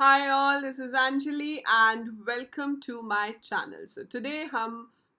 Hi all, this is Anjali and welcome to my channel. So today हम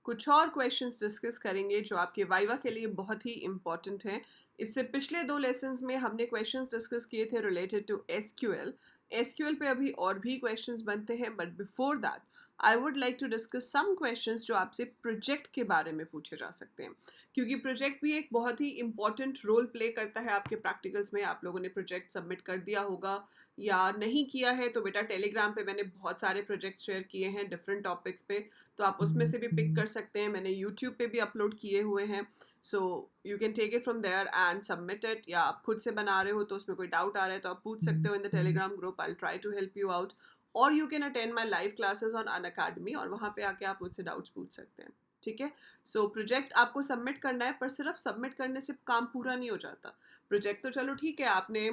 कुछ और questions discuss करेंगे जो आपके वाइवा के लिए बहुत ही important हैं. इससे पिछले दो lessons में हमने questions discuss किए थे related to SQL. SQL पे अभी और भी questions बनते हैं but before that I would like to discuss some questions जो आपसे प्रोजेक्ट के बारे में पूछे जा सकते हैं क्योंकि प्रोजेक्ट भी एक बहुत ही इंपॉर्टेंट रोल प्ले करता है आपके प्रैक्टिकल्स में. आप लोगों ने प्रोजेक्ट सबमिट कर दिया होगा या नहीं किया है तो बेटा टेलीग्राम पे मैंने बहुत सारे प्रोजेक्ट शेयर किए हैं डिफरेंट टॉपिक्स पे, तो आप उसमें से भी पिक कर सकते हैं. मैंने यूट्यूब पे भी अपलोड किए हुए हैं, so you can take it from there and submit it. या आप खुद से बना रहे हो तो उसमें कोई डाउट आ रहा है तो आप पूछ सकते हो in the Telegram group. I try to help you out. और you can attend my live classes on Unacademy और वहाँ पे आके आप मुझसे डाउट्स पूछ सकते हैं. ठीक है. सो प्रोजेक्ट आपको सबमिट करना है पर सिर्फ सबमिट करने से काम पूरा नहीं हो जाता. प्रोजेक्ट तो चलो ठीक है, आपने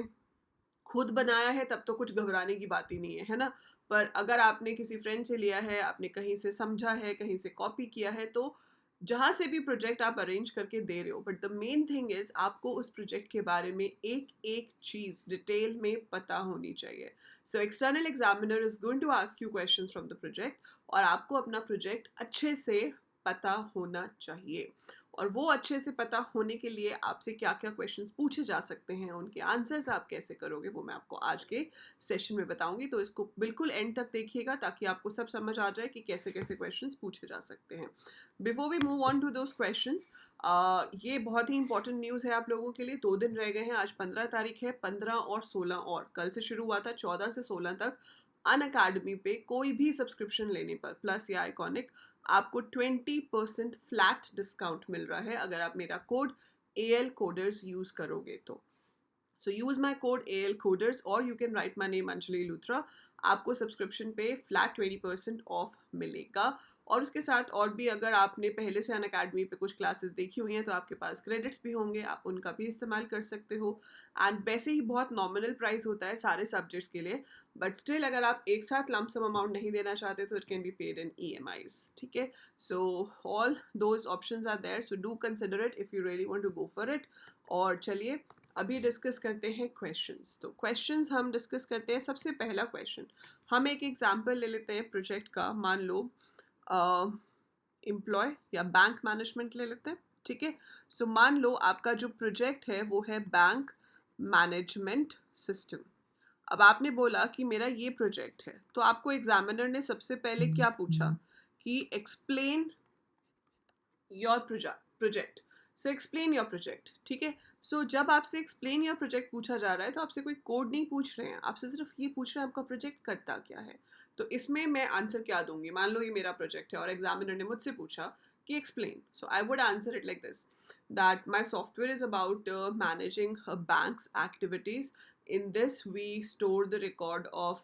खुद बनाया है तब तो कुछ घबराने की बात ही नहीं है, है ना. पर अगर आपने किसी फ्रेंड से लिया है, आपने कहीं से समझा है, कहीं से कॉपी किया है, तो जहाँ से भी प्रोजेक्ट आप अरेंज करके दे रहे हो, but the main thing is आपको उस प्रोजेक्ट के बारे में एक एक चीज़ डिटेल में पता होनी चाहिए. So external examiner is going to ask you question from the project और आपको अपना प्रोजेक्ट अच्छे से पता होना चाहिए. और वो अच्छे से पता होने के लिए आपसे क्या क्या क्वेश्चंस पूछे जा सकते हैं, उनके आंसर्स आप कैसे करोगे, वो मैं आपको आज के सेशन में बताऊंगी. तो इसको बिल्कुल एंड तक देखिएगा ताकि आपको सब समझ आ जाए कि कैसे कैसे क्वेश्चंस पूछे जा सकते हैं. Before we move on to those questions, ये बहुत ही इंपॉर्टेंट न्यूज़ है आप लोगों के लिए. 2 दिन रह गए हैं, आज 15 तारीख है. 15 और 16 और कल से शुरू हुआ था, 14 से 16 तक अन अकेडमी पे कोई भी सब्सक्रिप्शन लेने पर प्लस या आइकॉनिक आपको 20% फ्लैट डिस्काउंट मिल रहा है अगर आप मेरा कोड AL Coders यूज करोगे तो. So use my code AL Coders और you can write my name Anjali Luthra. आपको सब्सक्रिप्शन पे फ्लैट 20% ऑफ मिलेगा. और उसके साथ और भी अगर आपने पहले से अन अकेडमी पे कुछ क्लासेस देखी हुई हैं तो आपके पास क्रेडिट्स भी होंगे, आप उनका भी इस्तेमाल कर सकते हो. एंड वैसे ही बहुत नॉमिनल प्राइस होता है सारे सब्जेक्ट्स के लिए, बट स्टिल अगर आप एक साथ लमसम अमाउंट नहीं देना चाहते तो it can be paid in EMIs. ठीक है. So all those options are there, so do consider it if you really want to go for it. और चलिए अभी डिस्कस करते हैं क्वेश्चंस. तो क्वेश्चंस हम डिस्कस करते हैं. सबसे पहला क्वेश्चन, हम एक एग्जांपल ले लेते हैं प्रोजेक्ट का. मान लो एम्प्लॉय या बैंक मैनेजमेंट ले लेते हैं. ठीक है. सो मान लो आपका जो प्रोजेक्ट है वो है बैंक मैनेजमेंट सिस्टम. अब आपने बोला कि मेरा ये प्रोजेक्ट है, तो आपको एग्जामिनर ने सबसे पहले क्या पूछा कि explain your project. So explain your project. ठीक है. सो जब आपसे एक्सप्लेन योर प्रोजेक्ट पूछा जा रहा है तो आपसे कोई कोड नहीं पूछ रहे हैं, आपसे सिर्फ ये पूछ रहे हैं आपका प्रोजेक्ट करता क्या है. तो इसमें मैं आंसर क्या दूंगी. मान लो ये मेरा प्रोजेक्ट है और एग्जामिनर ने मुझसे पूछा कि explain. So I would answer it like this, that my software is about managing a bank's activities. In this, we store the record of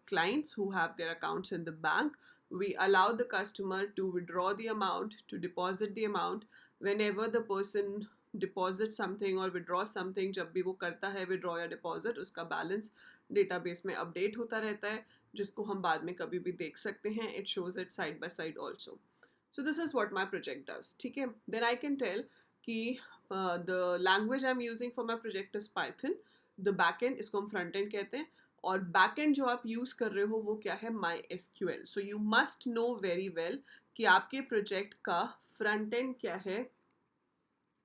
clients who have their accounts in the bank. We allow the customer to withdraw the amount, to deposit the amount. Whenever the person deposit something or withdraw something, जब भी वो करता है withdraw या deposit, उसका balance database में update होता रहता है जिसको हम बाद में कभी भी देख सकते हैं. It shows it side by side also. So this is what my project does. ठीक है. Then I can tell कि the language I'm using for my project is Python. The backend इसको हम front end कहते हैं और backend जो आप यूज़ कर रहे हो वो क्या है, MySQL. So you must know very well कि आपके प्रोजेक्ट का फ्रंट एंड क्या है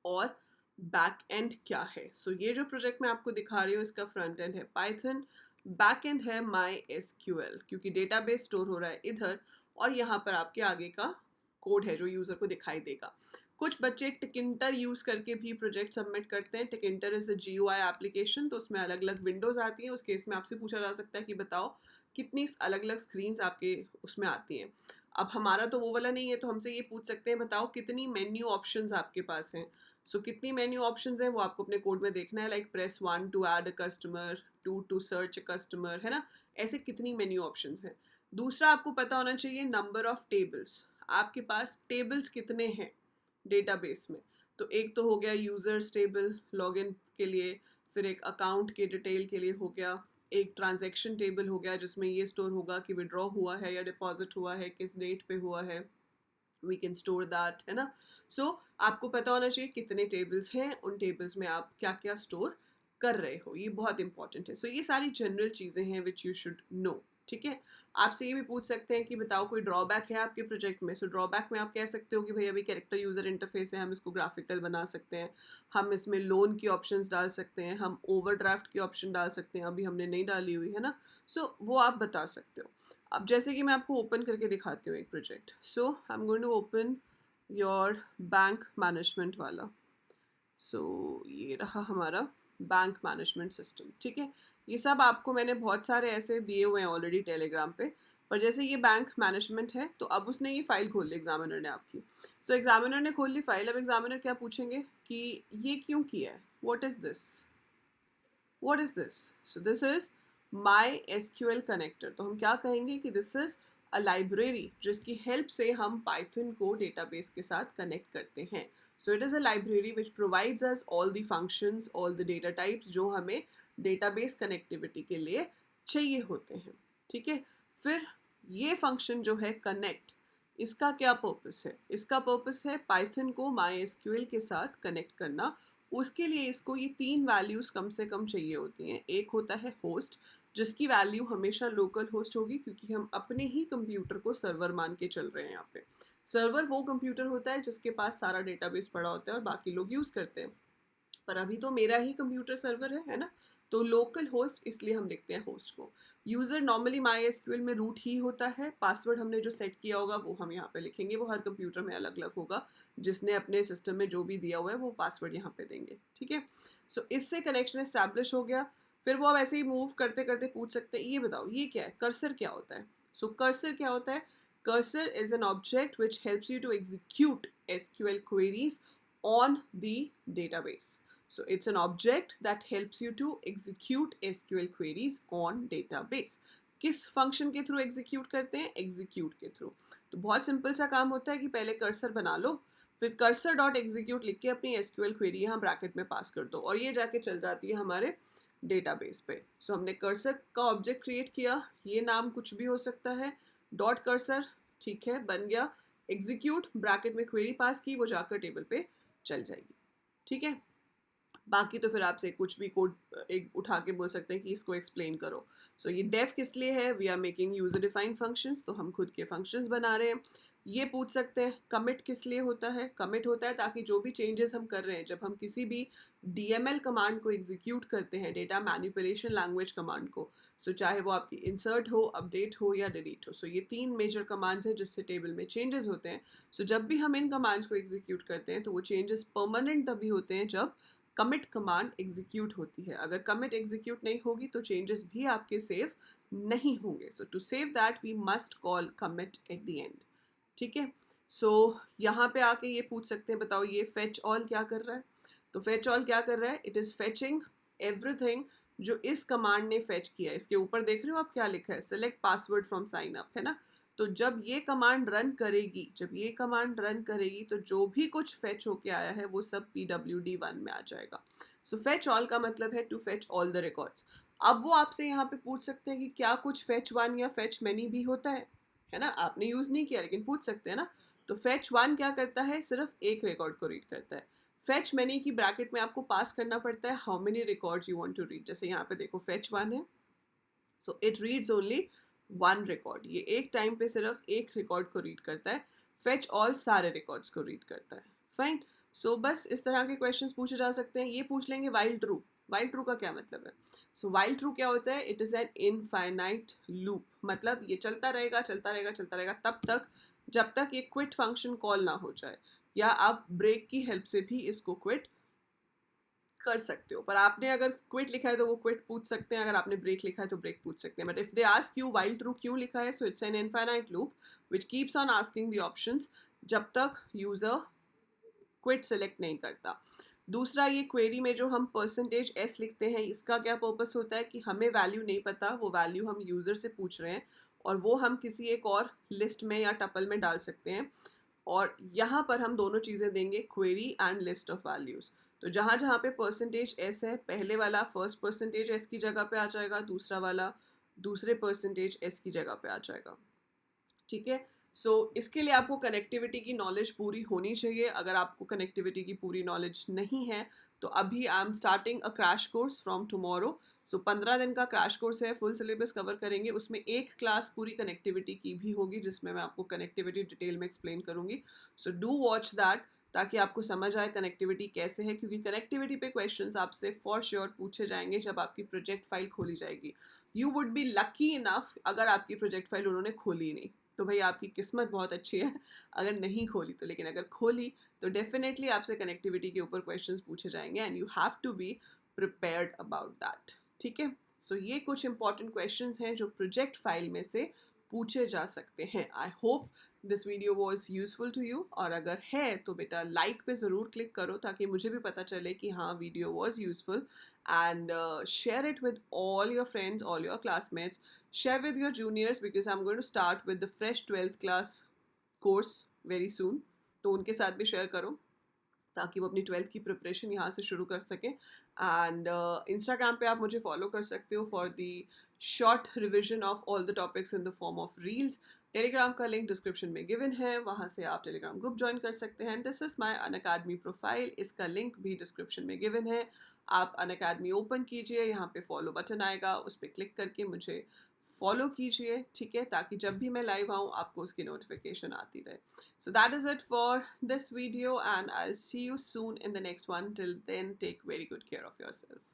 और बैक एंड क्या है. सो ये जो प्रोजेक्ट मैं आपको दिखा रही हूँ इसका फ्रंट एंड है पाइथन, बैक एंड है MySQL क्योंकि डेटाबेस स्टोर हो रहा है इधर और यहाँ पर आपके आगे का कोड है जो यूज़र को दिखाई देगा. कुछ बच्चे टिकिंटर यूज़ करके भी प्रोजेक्ट सबमिट करते हैं. टिकिंटर इज़ अ GUI एप्लीकेशन, तो उसमें अलग अलग विंडोज़ आती हैं. उस केस में आपसे पूछा जा सकता है कि बताओ कितनी अलग अलग स्क्रीन्स आपके उसमें आती हैं. अब हमारा तो वो वाला नहीं है तो हमसे ये पूछ सकते हैं बताओ कितनी मेन्यू ऑप्शंस आपके पास हैं. सो कितनी मेन्यू ऑप्शंस हैं वो आपको अपने कोड में देखना है. Like press 1 to add a customer, 2 to search a customer, है ना. ऐसे कितनी मेन्यू ऑप्शंस हैं. दूसरा आपको पता होना चाहिए नंबर ऑफ टेबल्स. आपके पास टेबल्स कितने हैं डेटाबेस में. तो एक तो हो गया यूज़र्स टेबल लॉगिन के लिए, फिर एक अकाउंट के डिटेल के लिए हो गया, एक ट्रांजैक्शन टेबल हो गया जिसमें ये स्टोर होगा कि विड्रॉ हुआ है या डिपॉजिट हुआ है, किस डेट पे हुआ है. वी कैन स्टोर दैट, है ना. सो आपको पता होना चाहिए कितने टेबल्स हैं, उन टेबल्स में आप क्या क्या स्टोर कर रहे हो, ये बहुत इंपॉर्टेंट है। सो ये सारी जनरल चीज़ें हैं विच यू शुड नो। ठीक है, आपसे ये भी पूछ सकते हैं कि बताओ कोई ड्रॉबैक है आपके प्रोजेक्ट में। सो ड्रॉबैक में आप कह सकते हो कि भाई अभी कैरेक्टर यूज़र इंटरफेस है, हम इसको ग्राफिकल बना सकते हैं, हम इसमें लोन की ऑप्शंस डाल सकते हैं, हम ओवरड्राफ्ट की ऑप्शन डाल सकते हैं, अभी हमने नहीं डाली हुई है ना। सो वो आप बता सकते हो। अब जैसे कि मैं आपको ओपन करके दिखाती हूँ एक project. So I am going to open your bank management वाला। सो ये रहा हमारा बैंक मैनेजमेंट सिस्टम। ठीक है, ये सब आपको मैंने बहुत सारे ऐसे दिए हुए हैं ऑलरेडी टेलीग्राम पे। पर जैसे ये बैंक मैनेजमेंट है तो अब उसने ये फाइल खोल ली एग्जामिनर ने आपकी। सो एग्जामिनर ने खोल ली फाइल। अब एग्जामिनर क्या पूछेंगे कि ये क्यों किया है, what is this, what is this. So this is my SQL connector. तो हम क्या कहेंगे कि दिस इज़ अ लाइब्रेरी जिसकी हेल्प से हम पाइथन को डेटाबेस के साथ कनेक्ट करते हैं। So it is a library which provides us all the functions, all the data types जो हमें डेटाबेस कनेक्टिविटी के लिए चाहिए होते हैं। ठीक है, फिर ये फंक्शन जो है कनेक्ट, इसका क्या पर्पस है? इसका पर्पस है पाइथन को MySQL के साथ कनेक्ट करना। उसके लिए इसको ये 3 वैल्यूज़ कम से कम चाहिए होती हैं। एक होता है होस्ट, जिसकी वैल्यू हमेशा लोकल होस्ट होगी क्योंकि हम अपने ही कंप्यूटर को सर्वर मान के चल रहे हैं यहाँ पे। सर्वर वो कंप्यूटर होता है जिसके पास सारा डेटाबेस पड़ा होता है और बाकी लोग यूज़ करते हैं। पर अभी तो मेरा ही कंप्यूटर सर्वर है ना। तो लोकल होस्ट इसलिए हम लिखते हैं होस्ट को। यूज़र नॉर्मली MySQL में रूट ही होता है। पासवर्ड हमने जो सेट किया होगा वो हम यहाँ पे लिखेंगे, वो हर कंप्यूटर में अलग अलग होगा। जिसने अपने सिस्टम में जो भी दिया हुआ है वो पासवर्ड यहाँ पे देंगे। ठीक है, सो इससे कनेक्शन इस्टेब्लिश हो गया। फिर वो अब ऐसे ही मूव करते करते पूछ सकते हैं ये बताओ ये क्या है, कर्सर क्या होता है। सो कर्सर क्या होता है? Cursor is an object which helps you to execute SQL queries on the database. So it's an object that helps you to execute SQL queries on database. किस फंक्शन के थ्रू एग्जीक्यूट करते हैं? Execute के through. तो बहुत simple सा काम होता है कि पहले कर्सर बना लो, फिर कर्सर डॉट एग्जीक्यूट लिख के अपनी SQL क्वेरी यहाँ ब्रैकेट में पास कर दो और ये जाके चल जाती है हमारे डेटाबेस पे। सो हमने कर्सर का ऑब्जेक्ट क्रिएट किया, ये नाम कुछ भी हो सकता है, डॉट कर्सर, ठीक है, बन गया। एग्जीक्यूट, ब्रैकेट में क्वेरी पास की, वो जाकर टेबल पे चल जाएगी। ठीक है, बाकी तो फिर आपसे कुछ भी कोड एक उठा के बोल सकते हैं कि इसको एक्सप्लेन करो। सो ये डेफ किस लिए है? We are making user defined functions, तो हम खुद के फंक्शंस बना रहे हैं। ये पूछ सकते हैं कमिट किस लिए होता है? कमिट होता है ताकि जो भी चेंजेस हम कर रहे हैं, जब हम किसी भी DML कमांड को एग्जीक्यूट करते हैं, डेटा मैनिपुलेशन लैंग्वेज कमांड को, सो चाहे वो आपकी इंसर्ट हो, अपडेट हो या डिलीट हो, सो ये 3 मेजर कमांड्स हैं जिससे टेबल में चेंजेस होते हैं। सो जब भी हम इन कमांड्स को एग्जीक्यूट करते हैं तो वो चेंजेस परमानेंट तभी होते हैं जब कमिट कमांड एग्जीक्यूट होती है। अगर कमिट एग्जीक्यूट नहीं होगी तो चेंजेस भी आपके सेव नहीं होंगे। So to save that we must call commit at the end. ठीक है, सो यहाँ पे आके ये पूछ सकते हैं बताओ ये फेच ऑल क्या कर रहा है। तो फेच ऑल क्या कर रहा है? इट इज़ फेचिंग एवरीथिंग जो इस कमांड ने फेच किया है। इसके ऊपर देख रहे हो आप क्या लिखा है? Select password from sign up, है ना। तो जब ये कमांड रन करेगी, तो जो भी कुछ फेच होके आया है वो सब PWD1 में आ जाएगा। सो फेच ऑल का मतलब है to fetch all the records. अब वो आपसे यहाँ पे पूछ सकते हैं कि क्या कुछ फेच वन या फेच मैनी भी होता है ना। आपने यूज़ नहीं किया लेकिन पूछ सकते हैं ना। तो फेच वन क्या करता है? सिर्फ एक रिकॉर्ड को रीड करता है। फेच मैनी की ब्रैकेट में आपको पास करना पड़ता है how many records you want to read. जैसे यहाँ पे देखो फेच वन है, so it reads only 1 record. ये एक टाइम पे सिर्फ एक रिकॉर्ड को रीड करता है। फेच ऑल सारे रिकॉर्ड्स को रीड करता है। फाइन, सो बस इस तरह के क्वेश्चंस पूछे जा सकते हैं। ये पूछ लेंगे वाइल ट्रू। वाइल ट्रू का क्या मतलब है? सो वाइल ट्रू क्या होता है? It is an infinite loop. मतलब ये चलता रहेगा तब तक जब तक ये क्विट फंक्शन कॉल ना हो जाए, या आप ब्रेक की हेल्प से भी इसको क्विट कर सकते हो। पर आपने अगर क्विट लिखा है तो वो क्विट पूछ सकते हैं, अगर आपने ब्रेक लिखा है तो ब्रेक पूछ सकते हैं। But if they ask you while true क्यों लिखा है, so it's an infinite loop which keeps on asking the options जब तक यूजर क्विट सेलेक्ट नहीं करता। दूसरा, ये क्वेरी में जो हम %s लिखते हैं, इसका क्या पर्पस होता है कि हमें वैल्यू नहीं पता, वो वैल्यू हम यूज़र से पूछ रहे हैं और वो हम किसी एक और लिस्ट में या टपल में डाल सकते हैं। और यहाँ पर हम दोनों चीज़ें देंगे, query and list of values. तो जहाँ जहाँ पे %s है, पहले वाला फर्स्ट %s की जगह पे आ जाएगा, दूसरा वाला दूसरे %s की जगह पे आ जाएगा। ठीक है, सो इसके लिए आपको कनेक्टिविटी की नॉलेज पूरी होनी चाहिए। अगर आपको कनेक्टिविटी की पूरी नॉलेज नहीं है तो अभी I am starting a crash course from tomorrow. So 15 दिन का क्रैश कोर्स है, फुल सिलेबस कवर करेंगे। उसमें एक क्लास पूरी कनेक्टिविटी की भी होगी जिसमें मैं आपको कनेक्टिविटी डिटेल में एक्सप्लेन करूंगी। सो डू वॉच दैट ताकि आपको समझ आए कनेक्टिविटी कैसे है, क्योंकि कनेक्टिविटी पे क्वेश्चंस आपसे फॉर श्योर पूछे जाएंगे जब आपकी प्रोजेक्ट फाइल खोली जाएगी। You would be lucky enough अगर आपकी प्रोजेक्ट फाइल उन्होंने खोली नहीं तो भाई आपकी किस्मत बहुत अच्छी है, अगर नहीं खोली तो। लेकिन अगर खोली तो डेफिनेटली आपसे कनेक्टिविटी के ऊपर क्वेश्चंस पूछे जाएंगे and you have to be prepared about that. ठीक है, सो ये कुछ इंपॉर्टेंट क्वेश्चंस हैं जो प्रोजेक्ट फाइल में से पूछे जा सकते हैं। I hope this video was useful to you, और अगर है तो बेटा लाइक पे ज़रूर क्लिक करो ताकि मुझे भी पता चले कि हाँ video was useful. And share it with all your friends, all your classmates, share with your juniors because I'm going to start with the fresh 12th class course very soon। तो उनके साथ भी शेयर करो ताकि वो अपनी 12th की preparation यहाँ से शुरू कर सकें। एंड इंस्टाग्राम पे आप मुझे फॉलो कर सकते हो for the short revision of all the topics in the form of reels. Telegram का लिंक डिस्क्रिप्शन में गिवन है, वहाँ से आप टेलीग्राम ग्रुप ज्वाइन कर सकते हैं। This is my Unacademy profile, इसका लिंक भी डिस्क्रिप्शन में गिवन है। आप अनअकैडमी ओपन कीजिए, यहाँ पे फॉलो बटन आएगा, उस पर क्लिक करके मुझे फॉलो कीजिए, ठीक है, ताकि जब भी मैं लाइव आऊँ आपको उसकी नोटिफिकेशन आती रहे। So that is it for this video and I'll see you soon in the next one. Till then, take very good care of yourself.